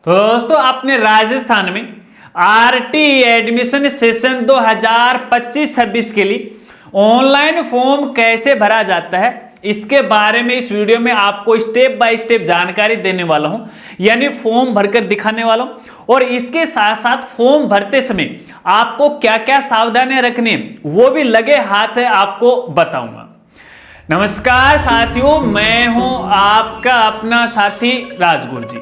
तो दोस्तों आपने राजस्थान में आरटी एडमिशन सेशन 2025-26 के लिए ऑनलाइन फॉर्म कैसे भरा जाता है, इसके बारे में इस वीडियो में आपको स्टेप बाय स्टेप जानकारी देने वाला हूं, यानी फॉर्म भरकर दिखाने वाला हूं। और इसके साथ साथ फॉर्म भरते समय आपको क्या क्या सावधानियां रखनी है वो भी लगे हाथ है आपको बताऊंगा। नमस्कार साथियों, मैं हूं आपका अपना साथी राजगुरु जी।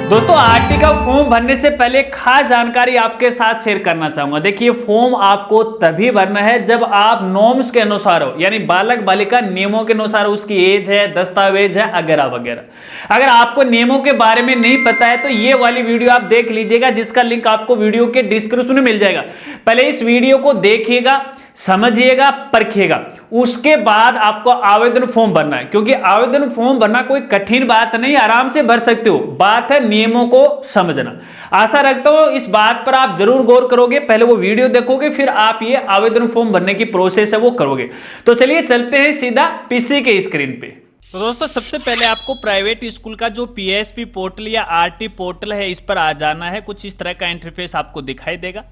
दोस्तों आरटी का फॉर्म भरने से पहले खास जानकारी आपके साथ शेयर करना चाहूंगा। देखिए फॉर्म आपको तभी भरना है जब आप नॉर्म्स के अनुसार हो, यानी बालक बालिका नियमों के अनुसार उसकी एज है, दस्तावेज है वगैरह वगैरह। अगर आपको नियमों के बारे में नहीं पता है तो ये वाली वीडियो आप देख लीजिएगा, जिसका लिंक आपको वीडियो के डिस्क्रिप्शन में मिल जाएगा। पहले इस वीडियो को देखिएगा, समझिएगा, परखिएगा, उसके बाद आपको आवेदन फॉर्म भरना है। क्योंकि आवेदन फॉर्म भरना कोई कठिन बात नहीं, आराम से भर सकते हो, बात है नियमों को समझना। आशा रखता हूं इस बात पर आप जरूर गौर करोगे, पहले वो वीडियो देखोगे फिर आप ये आवेदन फॉर्म भरने की प्रोसेस है वो करोगे। तो चलिए चलते हैं सीधा पीसी के स्क्रीन पे। तो दोस्तों सबसे पहले आपको प्राइवेट स्कूल का जो पीएसपी पोर्टल या आरटी पोर्टल है इस पर आ जाना है। कुछ इस तरह का इंटरफेस आपको दिखाई देगा।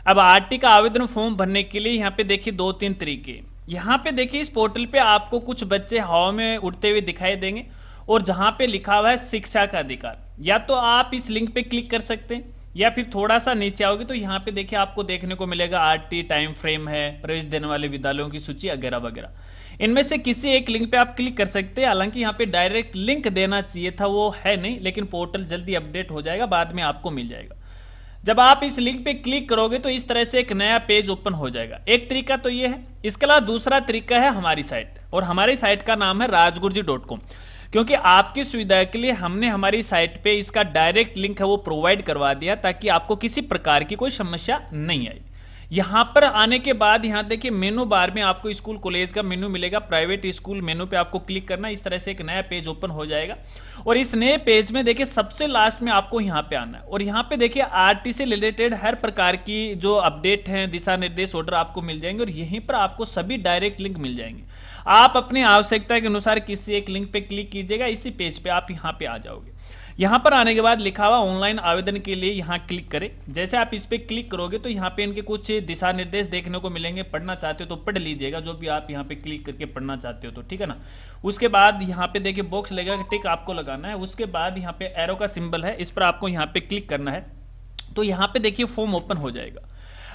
अब आरटी का आवेदन फॉर्म भरने के लिए यहाँ पे देखिए 2-3 तरीके। यहाँ पे देखिए इस पोर्टल पे आपको कुछ बच्चे हवा में उड़ते हुए दिखाई देंगे और जहाँ पे लिखा हुआ है शिक्षा का अधिकार, या तो आप इस लिंक पे क्लिक कर सकते हैं या फिर थोड़ा सा नीचे आओगे तो यहाँ पे देखिए आपको देखने को मिलेगा आरटी टाइम फ्रेम है, प्रवेश देने वाले विद्यालयों की सूची वगैरह वगैरह। इनमें से किसी एक लिंक पे आप क्लिक कर सकते हैं। हालांकि यहाँ पे डायरेक्ट लिंक देना चाहिए था, वो है नहीं, लेकिन पोर्टल जल्दी अपडेट हो जाएगा, बाद में आपको मिल जाएगा। जब आप इस लिंक पे क्लिक करोगे तो इस तरह से एक नया पेज ओपन हो जाएगा। एक तरीका तो ये है। इसके अलावा दूसरा तरीका है हमारी साइट, और हमारी साइट का नाम है rajguruji.com। क्योंकि आपकी सुविधा के लिए हमने हमारी साइट पे इसका डायरेक्ट लिंक है वो प्रोवाइड करवा दिया, ताकि आपको किसी प्रकार की कोई समस्या नहीं आई। यहाँ पर आने के बाद यहाँ देखिए मेनू बार में आपको स्कूल कॉलेज का मेनू मिलेगा। प्राइवेट स्कूल मेनू पे आपको क्लिक करना, इस तरह से एक नया पेज ओपन हो जाएगा। और इस नए पेज में देखिए सबसे लास्ट में आपको यहाँ पे आना है, और यहाँ पे देखिए आरटी से रिलेटेड हर प्रकार की जो अपडेट हैं, दिशा निर्देश, ऑर्डर आपको मिल जाएंगे, और यहीं पर आपको सभी डायरेक्ट लिंक मिल जाएंगे। आप अपनी आवश्यकता के अनुसार किसी एक लिंक पे क्लिक कीजिएगा, इसी पेज पे आप यहाँ पे आ जाओगे। यहाँ पर आने के बाद लिखा हुआ ऑनलाइन आवेदन के लिए यहाँ क्लिक करें। जैसे आप इस पे क्लिक करोगे तो यहाँ पे इनके कुछ दिशा निर्देश देखने को मिलेंगे। पढ़ना चाहते हो तो पढ़ लीजिएगा, जो भी आप यहाँ पे क्लिक करके पढ़ना चाहते हो तो, ठीक है ना। उसके बाद यहाँ पे देखिए बॉक्स लगेगा, टिक आपको लगाना है। उसके बाद यहाँ पे एरो का सिंबल है, इस पर आपको यहाँ पे क्लिक करना है। तो यहाँ पे देखिए फॉर्म ओपन हो जाएगा।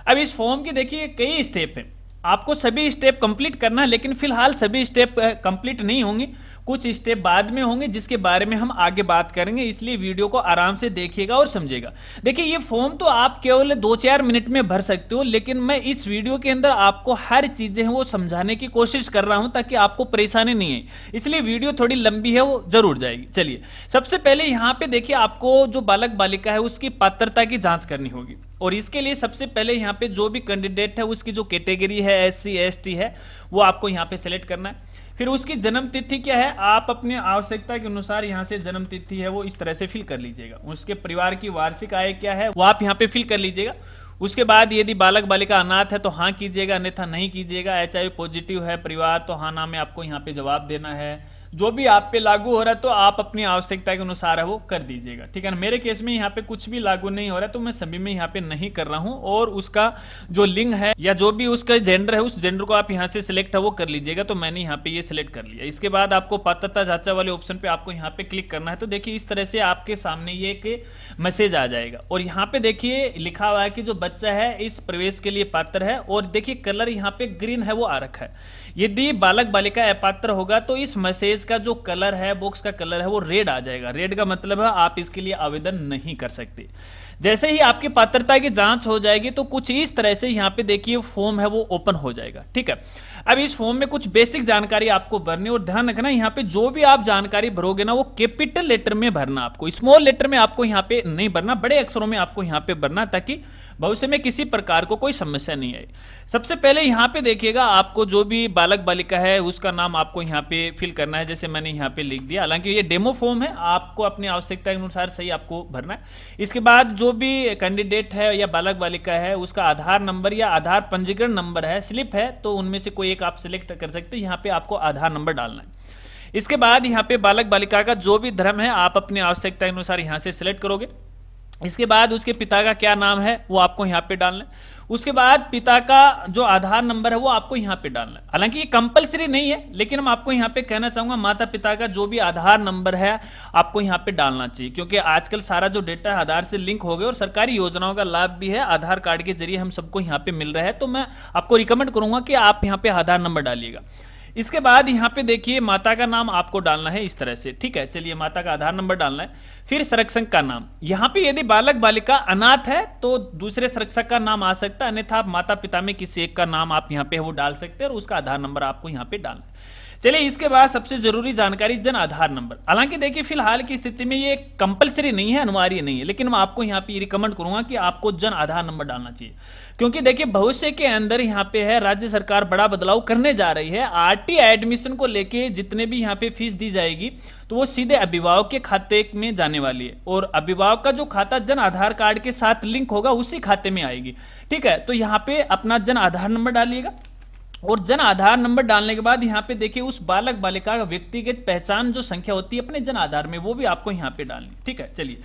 अब इस फॉर्म की देखिए कई स्टेप हैं, आपको सभी स्टेप कंप्लीट करना है, लेकिन फिलहाल सभी स्टेप कंप्लीट नहीं होंगे, कुछ स्टेप बाद में होंगे जिसके बारे में हम आगे बात करेंगे। इसलिए वीडियो को आराम से देखिएगा और समझिएगा। देखिए ये फॉर्म तो आप केवल 2-4 मिनट में भर सकते हो, लेकिन मैं इस वीडियो के अंदर आपको हर चीजें हैं वो समझाने की कोशिश कर रहा हूं ताकि आपको परेशानी नहीं है। इसलिए वीडियो थोड़ी लंबी है, वो जरूर जाएगी। चलिए सबसे पहले यहाँ पे देखिए आपको जो बालक बालिका है उसकी पात्रता की जांच करनी होगी, और इसके लिए सबसे पहले यहाँ पे जो भी कैंडिडेट है उसकी जो कैटेगरी है, SC ST है, वो आपको यहाँ पे सेलेक्ट करना है। फिर उसकी जन्म तिथि क्या है, आप अपनी आवश्यकता के अनुसार यहाँ से जन्म तिथि है वो इस तरह से फिल कर लीजिएगा। उसके परिवार की वार्षिक आय क्या है वो आप यहाँ पे फिल कर लीजिएगा। उसके बाद यदि बालक बालिका अनाथ है तो हाँ कीजिएगा, अन्यथा नहीं कीजिएगा। HIV पॉजिटिव है परिवार तो हाँ ना में आपको यहाँ पे जवाब देना है। जो भी आप पे लागू हो रहा है तो आप अपनी आवश्यकता के अनुसार है वो कर दीजिएगा, ठीक है ना। मेरे केस में यहाँ पे कुछ भी लागू नहीं हो रहा है तो मैं सभी में यहाँ पे नहीं कर रहा हूँ। और उसका जो लिंग है या जो भी उसका जेंडर है उस जेंडर को आप यहाँ से सिलेक्ट है वो कर लीजिएगा। तो मैंने यहाँ पे ये सिलेक्ट कर लिया। इसके बाद आपको पात्रता जांचा वाले ऑप्शन पे आपको यहाँ पे क्लिक करना है। तो देखिए इस तरह से आपके सामने ये एक मैसेज आ जाएगा, और यहाँ पे देखिए लिखा हुआ है कि जो बच्चा है इस प्रवेश के लिए पात्र है, और देखिए कलर यहाँ पे ग्रीन है वो आ रखा है। यदि बालक बालिका अपात्र होगा तो इस मैसेज का जो कलर है, बॉक्स का कलर है वो रेड आ जाएगा। रेड का मतलब है आप इसके लिए आवेदन नहीं कर सकते। जैसे ही आपकी पात्रता की जांच हो जाएगी तो कुछ इस तरह से यहाँ पे देखिए फॉर्म है वो ओपन हो जाएगा, ठीक है। अब इस फॉर्म में कुछ बेसिक जानकारी आपको भरनी, और ध्यान रखना यहाँ पे जो भी आप जानकारी भरोगे ना वो कैपिटल लेटर में भरना, आपको स्मॉल लेटर में आपको यहाँ पे नहीं भरना, बड़े अक्षरों में आपको यहाँ पे भरना, ताकि भविष्य में किसी प्रकार को कोई समस्या नहीं आए। सबसे पहले यहाँ पे देखिएगा आपको जो भी बालक बालिका है उसका नाम आपको यहाँ पे फिल करना है, जैसे मैंने यहाँ पे लिख दिया। हालांकि ये डेमो फॉर्म है, आपको अपनी आवश्यकता के अनुसार सही आपको भरना है। इसके बाद जो भी कैंडिडेट है या बालक बालिका है उसका आधार नंबर या आधार पंजीकरण नंबर है, स्लिप है, तो उनमें से कोई एक आप सिलेक्ट कर सकते हैं। यहाँ पे आपको आधार नंबर डालना है। इसके बाद यहाँ पे बालक बालिका का जो भी धर्म है आप अपनी आवश्यकता के अनुसार यहाँ से सिलेक्ट करोगे। इसके बाद उसके पिता का क्या नाम है वो आपको यहाँ पे डालना है। उसके बाद पिता का जो आधार नंबर है वो आपको यहाँ पे डालना है। हालांकि ये कंपलसरी नहीं है, लेकिन मैं आपको यहाँ पे कहना चाहूंगा माता पिता का जो भी आधार नंबर है आपको यहाँ पे डालना चाहिए, क्योंकि आजकल सारा जो डेटा है आधार से लिंक हो गया और सरकारी योजनाओं का लाभ भी है आधार कार्ड के जरिए हम सबको यहाँ पे मिल रहा है। तो मैं आपको रिकमेंड करूंगा कि आप यहाँ पे आधार नंबर डालिएगा। इसके बाद यहाँ पे देखिए माता का नाम आपको डालना है इस तरह से, ठीक है। चलिए माता का आधार नंबर डालना है, फिर संरक्षक का नाम। यहाँ पे यदि बालक बालिका अनाथ है तो दूसरे संरक्षक का नाम आ सकता है, अन्यथा आप माता पिता में किसी एक का नाम आप यहाँ पे वो डाल सकते हैं और उसका आधार नंबर आपको यहाँ पे डालना है। चलिए इसके बाद सबसे जरूरी जानकारी जन आधार नंबर। हालांकि देखिए फिलहाल की स्थिति में ये कंपलसरी नहीं है, अनिवार्य नहीं है, लेकिन मैं आपको यहाँ पे रिकमेंड करूंगा कि आपको जन आधार नंबर डालना चाहिए, क्योंकि देखिए भविष्य के अंदर यहाँ पे है राज्य सरकार बड़ा बदलाव करने जा रही है। आरटी एडमिशन को लेके जितने भी यहाँ पे फीस दी जाएगी तो वो सीधे अभिभावक के खाते में जाने वाली है और अभिभावक का जो खाता जन आधार कार्ड के साथ लिंक होगा उसी खाते में आएगी, ठीक है। तो यहाँ पे अपना जन आधार नंबर डालिएगा और जन आधार नंबर डालने के बाद यहाँ पे देखिए उस बालक बालिका का व्यक्तिगत पहचान जो संख्या होती है अपने जन आधार में वो भी आपको यहाँ पे डालनी, ठीक है। चलिए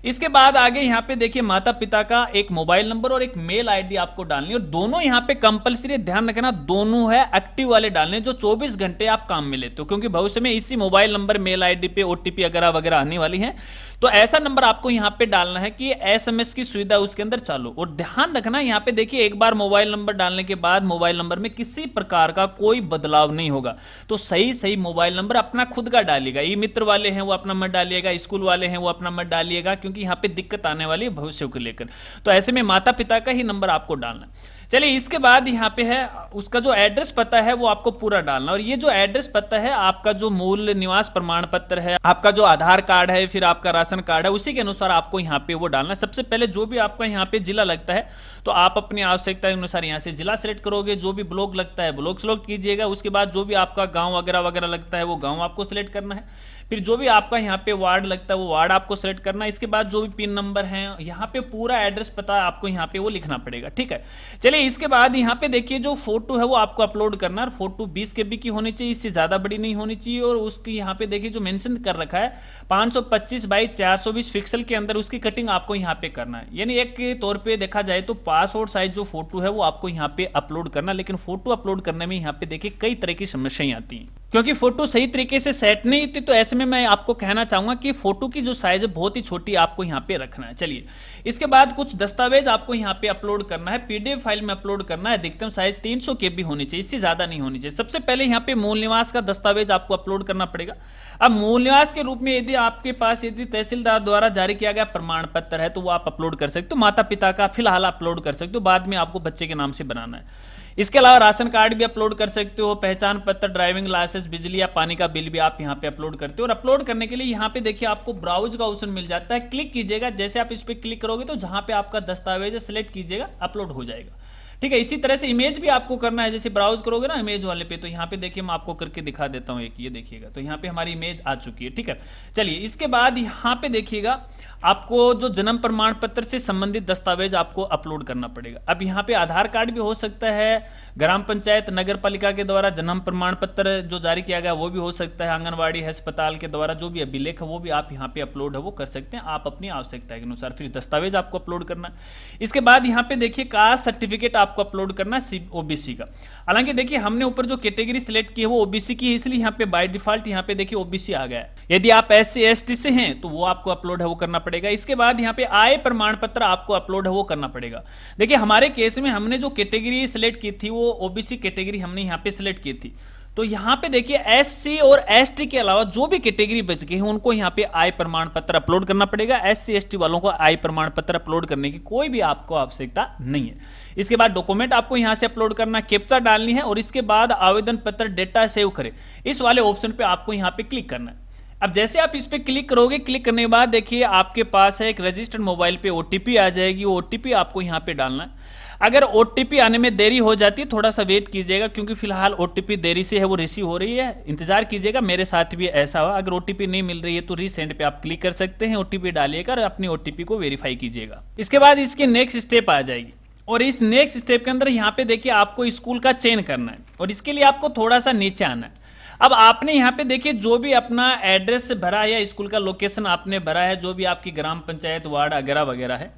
इसके बाद आगे यहाँ पे देखिए माता पिता का एक मोबाइल नंबर और एक मेल आईडी आपको डालनी है और दोनों यहाँ पे कंपलसरी ध्यान रखना दोनों है एक्टिव वाले डालने जो 24 घंटे आप काम में लेते हो, क्योंकि भविष्य में इसी मोबाइल नंबर मेल आईडी पे ओटीपी वगैरह वगैरह आने वाली है। तो ऐसा नंबर आपको यहाँ पे डालना है कि एसएमएस की सुविधा उसके अंदर चालू। और ध्यान रखना यहाँ पे देखिए एक बार मोबाइल नंबर डालने के बाद मोबाइल नंबर में किसी प्रकार का कोई बदलाव नहीं होगा। तो सही मोबाइल नंबर अपना खुद का डालिएगा। ई मित्र वाले हैं वो अपना नंबर डालिएगा, स्कूल वाले हैं वो अपना नंबर डालिएगा, क्योंकि यहाँ पे दिक्कत आने वाली है भविष्य को लेकर। तो ऐसे में माता पिता का ही नंबर आपको डालना है। चलिए इसके बाद यहाँ पे है उसका जो एड्रेस पता है वो आपको पूरा डालना, और ये जो एड्रेस पता है आपका जो मूल निवास प्रमाण पत्र है, आपका जो आधार कार्ड है, फिर आपका राशन कार्ड है, उसी के अनुसार आपको यहाँ पे वो डालना है। सबसे पहले जो भी आपका यहाँ पे जिला लगता है तो आप अपनी आवश्यकता के अनुसार यहाँ से जिला सेलेक्ट करोगे, जो भी ब्लॉक लगता है ब्लॉक सेलेक्ट कीजिएगा। उसके बाद जो भी आपका गाँव वगैरह वगैरह लगता है वो गाँव आपको सिलेक्ट करना है। फिर जो भी आपका यहाँ पे वार्ड लगता है वो वार्ड आपको सेलेक्ट करना है। इसके बाद जो भी पिन नंबर है यहाँ पे पूरा एड्रेस पता आपको यहाँ पे वो लिखना पड़ेगा, ठीक है। चलिए इसके बाद यहाँ पे देखिए जो फोटो है वो आपको अपलोड करना है। फोटो 20 KB की होनी चाहिए, इससे ज्यादा बड़ी नहीं होनी चाहिए। और उसकी यहाँ पे देखिए जो मेंशन कर रखा है 525 बाई 420 पिक्सल के अंदर उसकी कटिंग आपको यहाँ पे करना है। यानी एक के तौर पे देखा जाए तो पासपोर्ट साइज जो फोटो है वो आपको यहाँ पे अपलोड करना। लेकिन फोटो अपलोड करने में यहाँ पे देखिए कई तरह की समस्याएं आती हैं, क्योंकि फोटो सही तरीके से सेट नहीं होती। तो ऐसे में मैं आपको कहना चाहूंगा कि फोटो की जो साइज है बहुत ही छोटी आपको यहाँ पे रखना है। चलिए इसके बाद कुछ दस्तावेज आपको यहाँ पे अपलोड करना है, पीडीएफ फाइल में अपलोड करना है। अधिकतम साइज 300 KB होनी चाहिए, इससे ज्यादा नहीं होनी चाहिए। सबसे पहले यहाँ पे मूल निवास का दस्तावेज आपको अपलोड करना पड़ेगा। अब मूल निवास के रूप में यदि आपके पास यदि तहसीलदार द्वारा जारी किया गया प्रमाण पत्र है तो वो आप अपलोड कर सकते हो। माता पिता का फिलहाल अपलोड कर सकते हो, बाद में आपको बच्चे के नाम से बनाना है। इसके अलावा राशन कार्ड भी अपलोड कर सकते हो, पहचान पत्र, ड्राइविंग लाइसेंस, बिजली या पानी का बिल भी आप यहाँ पे अपलोड करते हो। और अपलोड करने के लिए यहाँ पे देखिए आपको ब्राउज का ऑप्शन मिल जाता है, क्लिक कीजिएगा। जैसे आप इस पे क्लिक करोगे तो जहां पे आपका दस्तावेज है सिलेक्ट कीजिएगा, अपलोड हो जाएगा, ठीक है। इसी तरह से इमेज भी आपको करना है, जैसे ब्राउज करोगे ना इमेज वाले पे तो यहाँ पे देखिए मैं आपको करके दिखा देता हूँ एक, ये देखिएगा तो यहाँ पे हमारी इमेज आ चुकी है, ठीक है। चलिए इसके बाद यहाँ पे देखिएगा आपको जो जन्म प्रमाण पत्र से संबंधित दस्तावेज आपको अपलोड करना पड़ेगा। अब यहाँ पे आधार कार्ड भी हो सकता है, ग्राम पंचायत नगर पालिका के द्वारा जन्म प्रमाण पत्र जो जारी किया गया वो भी हो सकता है, आंगनवाड़ी अस्पताल के द्वारा जो भी अभिलेख है वो भी आप यहाँ पे अपलोड है वो कर सकते हैं, आप अपनी आवश्यकता के अनुसार। फिर दस्तावेज आपको अपलोड करना है। इसके बाद यहाँ पे देखिए कास्ट सर्टिफिकेट आपको अपलोड करना है ओबीसी का। हालांकि देखिए हमने ऊपर जो कैटेगरी सिलेक्ट की है वो ओबीसी की, इसलिए यहाँ पे बाय डिफॉल्ट यहाँ पे देखिए ओबीसी आ गया है। यदि आप SC ST से हैं तो वो आपको अपलोड है वो करना पड़ेगा। इसके बाद यहाँ पे आय प्रमाण पत्र आपको अपलोड है वो करना पड़ेगा। देखिए हमारे केस में हमने जो कैटेगरी सिलेक्ट की थी वो ओबीसी कैटेगरी हमने यहाँ पे सिलेक्ट की थी। तो यहाँ पे देखिए SC और ST के अलावा जो भी कैटेगरी बच गई है उनको यहाँ पे आय प्रमाण पत्र अपलोड करना पड़ेगा। SC ST वालों को आय प्रमाण पत्र अपलोड करने की कोई भी आपको आवश्यकता नहीं है। इसके बाद डॉक्यूमेंट आपको यहाँ से अपलोड करना, कैप्चा डालनी है और इसके बाद आवेदन पत्र डेटा सेव करें इस वाले ऑप्शन पे आपको यहाँ पे क्लिक करना है। अब जैसे आप इस पे क्लिक करोगे, क्लिक करने के बाद देखिए आपके पास है एक रजिस्टर्ड मोबाइल पे OTP आ जाएगी, वो OTP आपको यहाँ पे डालना है। अगर OTP आने में देरी हो जाती है थोड़ा सा वेट कीजिएगा, क्योंकि फिलहाल OTP देरी से है वो रिसीव हो रही है, इंतजार कीजिएगा। मेरे साथ भी ऐसा हुआ। अगर OTP नहीं मिल रही है तो रीसेंड पे आप क्लिक कर सकते हैं, OTP डालिएगा और अपनी OTP को वेरीफाई कीजिएगा। इसके बाद इसकी नेक्स्ट स्टेप आ जाएगी और इस नेक्स्ट स्टेप के अंदर यहाँ पे देखिए आपको स्कूल का चयन करना है और इसके लिए आपको थोड़ा सा नीचे आना है। अब आपने यहाँ पे देखिए जो भी अपना एड्रेस भरा है या स्कूल का लोकेशन आपने भरा है, जो भी आपकी ग्राम पंचायत वार्ड वगैरह वगैरह है,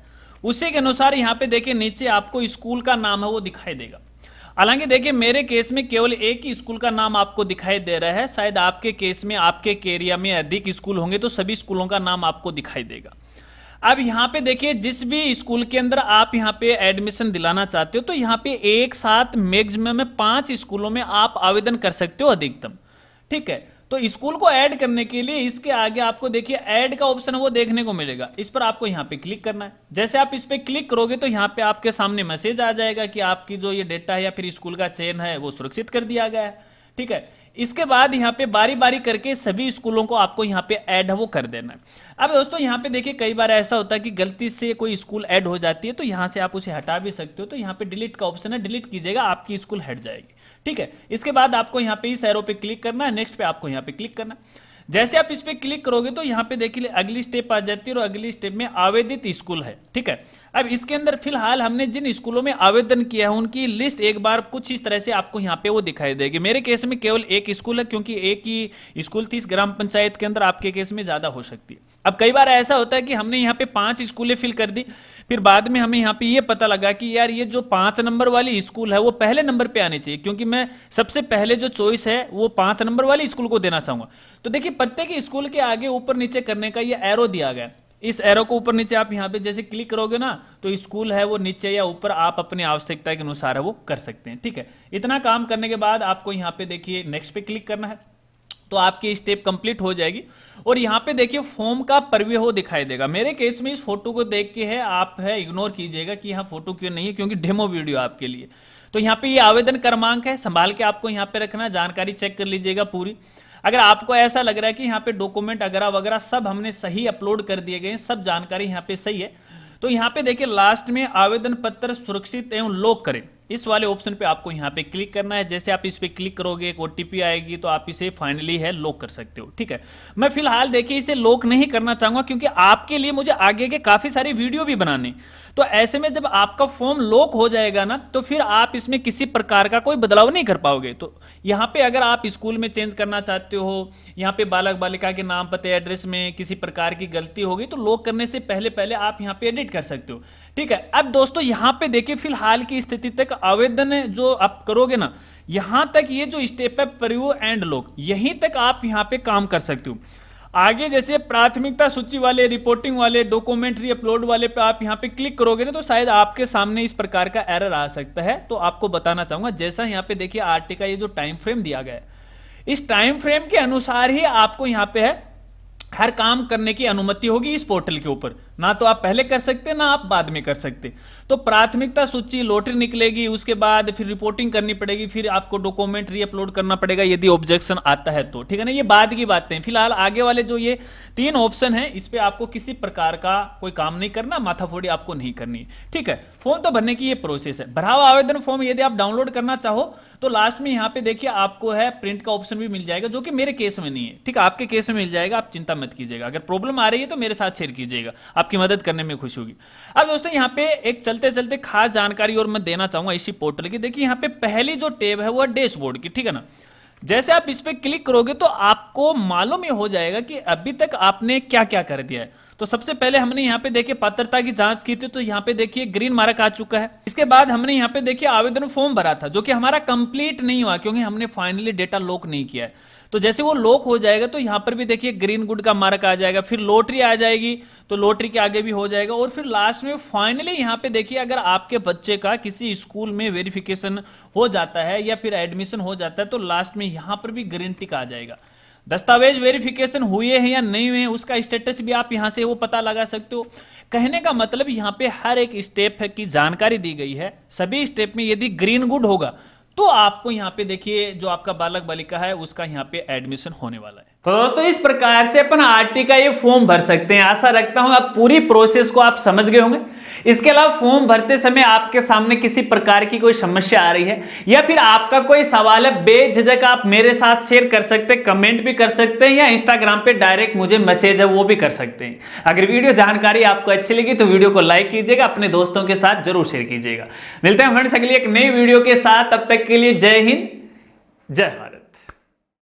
उसी के अनुसार यहाँ पे देखिए नीचे आपको स्कूल का नाम है वो दिखाई देगा। हालांकि देखिए मेरे केस में केवल एक ही स्कूल का नाम आपको दिखाई दे रहा है, शायद आपके केस में आपके एरिया में अधिक स्कूल होंगे तो सभी स्कूलों का नाम आपको दिखाई देगा। अब यहाँ पे देखिए जिस भी स्कूल के अंदर आप यहाँ पे एडमिशन दिलाना चाहते हो तो यहाँ पे एक साथ मैक्सिमम में 5 स्कूलों में आप आवेदन कर सकते हो अधिकतम, ठीक है। तो स्कूल को ऐड करने के लिए इसके आगे आपको देखिए ऐड का ऑप्शन है वो देखने को मिलेगा, इस पर आपको यहाँ पे क्लिक करना है। जैसे आप इस पे क्लिक करोगे तो यहाँ पे आपके सामने मैसेज आ जाएगा कि आपकी जो ये डेटा है या फिर स्कूल का चयन है वो सुरक्षित कर दिया गया है, ठीक है। इसके बाद यहाँ पे बारी बारी करके सभी स्कूलों को आपको यहाँ पे ऐड है वो कर देना है। अब दोस्तों यहाँ पे देखिए कई बार ऐसा होता है कि गलती से कोई स्कूल ऐड हो जाती है तो यहाँ से आप उसे हटा भी सकते हो, तो यहाँ पे डिलीट का ऑप्शन है, डिलीट कीजिएगा, आपकी स्कूल हट जाएगी, ठीक है। इसके बाद आपको यहाँ पे इस एरो पे क्लिक करना है, नेक्स्ट पे आपको यहाँ पे क्लिक करना है। जैसे आप इस पे क्लिक करोगे तो यहाँ पे देखिए अगली स्टेप आ जाती है और अगली स्टेप में आवेदित स्कूल है, ठीक है। अब इसके अंदर फिलहाल हमने जिन स्कूलों में आवेदन किया है उनकी लिस्ट एक बार कुछ इस तरह से आपको यहाँ पे वो दिखाई देगी। मेरे केस में केवल एक स्कूल है क्योंकि एक ही स्कूल थी इस ग्राम पंचायत के अंदर, आपके केस में ज्यादा हो सकती है। अब कई बार ऐसा होता है कि हमने यहाँ पे 5 स्कूलें फिल कर दी, फिर बाद में हमें यहाँ पे ये पता लगा कि यार ये जो 5 नंबर वाली स्कूल है वो पहले नंबर पे आनी चाहिए, क्योंकि मैं सबसे पहले जो चॉइस है वो 5 नंबर वाली स्कूल को देना चाहूंगा। तो देखिए प्रत्येक स्कूल के आगे ऊपर नीचे करने का ये एरो दिया गया है, इस एरो को ऊपर नीचे आप यहाँ पे जैसे क्लिक करोगे ना तो स्कूल है वो नीचे या ऊपर आप अपनी आवश्यकता के अनुसार है वो कर सकते हैं, ठीक है। इतना काम करने के बाद आपको यहाँ पे देखिए नेक्स्ट पे क्लिक करना है, तो आपकी स्टेप कंप्लीट हो जाएगी। और यहाँ पे देखिए फॉर्म का प्रीव्यू हो दिखाई देगा। मेरे केस में इस फोटो को देख के है आप है इग्नोर कीजिएगा कि यहाँ फोटो क्यों नहीं है, क्योंकि डेमो वीडियो आपके लिए। तो यहाँ पे ये आवेदन क्रमांक है, संभाल के आपको यहाँ पे रखना, जानकारी चेक कर लीजिएगा पूरी। अगर आपको ऐसा लग रहा है कि यहाँ पे डॉक्यूमेंट वगैरह वगैरह सब हमने सही अपलोड कर दिए गए, सब जानकारी यहाँ पे सही है, तो यहाँ पे देखिए लास्ट में आवेदन पत्र सुरक्षित एवं लॉक करें, इस वाले ऑप्शन पे आपको यहाँ पे क्लिक करना है। जैसे आप इस पे क्लिक करोगे एक ओटीपी आएगी तो आप इसे फाइनली है लॉक कर सकते हो, ठीक है। मैं फिलहाल देखिए इसे लॉक नहीं करना चाहूंगा क्योंकि आपके लिए मुझे आगे के काफी सारी वीडियो भी बनाने, तो ऐसे में जब आपका फॉर्म लॉक हो जाएगा ना तो फिर आप इसमें किसी प्रकार का कोई बदलाव नहीं कर पाओगे। तो यहाँ पे अगर आप स्कूल में चेंज करना चाहते हो, यहाँ पे बालक बालिका के नाम पते एड्रेस में किसी प्रकार की गलती होगी तो लॉक करने से पहले पहले आप यहाँ पे एडिट कर सकते हो, ठीक है। अब दोस्तों यहाँ पे देखिए फिलहाल की स्थिति तक आवेदन जो आप करोगे ना, यहां तक ये जो स्टेप है प्रीव्यू एंड लॉक, यहीं तक आप यहाँ पे काम कर सकते हो। आगे जैसे प्राथमिकता सूची वाले, रिपोर्टिंग वाले, डॉक्यूमेंट्री अपलोड वाले पे आप यहाँ पे क्लिक करोगे ना तो शायद आपके सामने इस प्रकार का एरर आ सकता है। तो आपको बताना चाहूंगा, जैसा यहाँ पे देखिए आरटी का ये जो टाइम फ्रेम दिया गया है, इस टाइम फ्रेम के अनुसार ही आपको यहाँ पे है हर काम करने की अनुमति होगी इस पोर्टल के ऊपर। ना तो आप पहले कर सकते ना आप बाद में कर सकते। तो प्राथमिकता सूची लॉटरी निकलेगी, उसके बाद फिर रिपोर्टिंग करनी पड़ेगी, फिर आपको डॉक्यूमेंट री अपलोड करना पड़ेगा यदि ऑब्जेक्शन आता है तो, ठीक है ना। ये बाद की बातें, फिलहाल आगे वाले जो ये 3 ऑप्शन है इस पे आपको किसी प्रकार का कोई काम नहीं करना, माथाफोड़ी आपको नहीं करनी, ठीक है। फॉर्म तो भरने की ये प्रोसेस है। भरा हुआ आवेदन फॉर्म यदि आप डाउनलोड करना चाहो तो लास्ट में यहाँ पे देखिए आपको है प्रिंट का ऑप्शन भी मिल जाएगा, जो कि मेरे केस में नहीं है, ठीक है। आपके केस में मिल जाएगा, आप चिंता मत कीजिएगा। अगर प्रॉब्लम आ रही है तो मेरे साथ शेयर कीजिएगा, आपकी मदद करने में खुशी होगी। अब दोस्तों यहाँ पे एक चलते चलते खास जानकारी और मैं देना चाहूंगा इसी पोर्टल की। देखिए यहाँ पे पहली जो टेब है वो है डैशबोर्ड की, ठीक है ना। जैसे आप इस पे क्लिक करोगे तो आपको मालूम ही हो जाएगा कि अभी तक आपने क्या क्या कर दिया है। तो सबसे पहले हमने यहाँ पे देखिए पात्रता की जांच की थी, तो यहाँ पे देखिए ग्रीन मार्क आ चुका है। इसके बाद हमने यहाँ पे देखिए आवेदन फॉर्म भरा था जो कि हमारा कंप्लीट नहीं हुआ क्योंकि हमने फाइनली डेटा लॉक नहीं किया है। तो जैसे वो लॉक हो जाएगा तो यहाँ पर भी देखिए ग्रीन गुड का मार्क आ जाएगा, फिर लॉटरी आ जाएगी तो लॉटरी के आगे भी हो जाएगा, और फिर लास्ट में फाइनली यहाँ पे देखिए अगर आपके बच्चे का किसी स्कूल में वेरिफिकेशन हो जाता है या फिर एडमिशन हो जाता है तो लास्ट में यहाँ पर भी ग्रीन टिक आ जाएगा। दस्तावेज वेरिफिकेशन हुए हैं या नहीं हुए उसका स्टेटस भी आप यहां से वो पता लगा सकते हो। कहने का मतलब यहाँ पे हर एक स्टेप की जानकारी दी गई है। सभी स्टेप में यदि ग्रीन गुड होगा तो आपको यहाँ पे देखिए जो आपका बालक बालिका है उसका यहाँ पे एडमिशन होने वाला है। तो दोस्तों इस प्रकार से अपन आरटी का ये फॉर्म भर सकते हैं। आशा रखता हूं आप पूरी प्रोसेस को आप समझ गए होंगे। इसके अलावा फॉर्म भरते समय आपके सामने किसी प्रकार की कोई समस्या आ रही है या फिर आपका कोई सवाल है, बेझिझक आप मेरे साथ शेयर कर सकते हैं, कमेंट भी कर सकते हैं या इंस्टाग्राम पे डायरेक्ट मुझे मैसेज है वो भी कर सकते हैं। अगर वीडियो जानकारी आपको अच्छी लगी तो वीडियो को लाइक कीजिएगा, अपने दोस्तों के साथ जरूर शेयर कीजिएगा। मिलते हैं फ्रेंड्स अगली एक नई वीडियो के साथ, तब तक के लिए जय हिंद जय भारत।